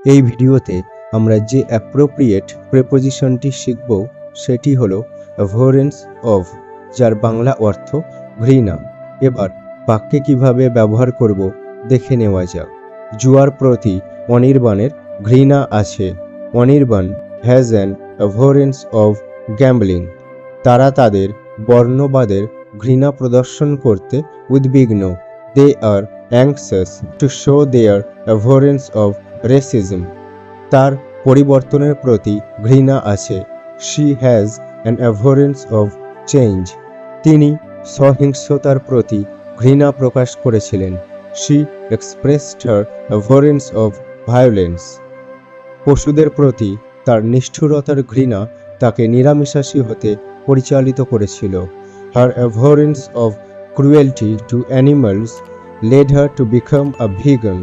এই ভিডিওতে আমরা যে অ্যাপ্রোপ্রিয়েট প্রেপোজিশনটি শিখব সেটি হলো অ্যাভোরেন্স অফ, যার বাংলা অর্থ ঘৃণা। এবার বাক্যে কিভাবে ব্যবহার করব দেখে নেওয়া যাক। জুয়ার প্রতি অনির্বাণের ঘৃণা আছে। Anirban has an abhorrence of gambling. তারা তাদের বর্ণবাদের ঘৃণা প্রদর্শন করতে উদ্বিগ্ন। They are anxious to show their abhorrence of racism. তার পরিবর্তনের প্রতি ঘৃণা আছে। She has an abhorrence of change. তিনি সহিংসতার প্রতি ঘৃণা প্রকাশ করেছিলেন। She expressed her abhorrence of violence. পশুদের প্রতি তার নিষ্ঠুরতার ঘৃণা তাকে নিরামিষাশী হতে পরিচালিত করেছিল। Her abhorrence of cruelty to animals led her to become a vegan.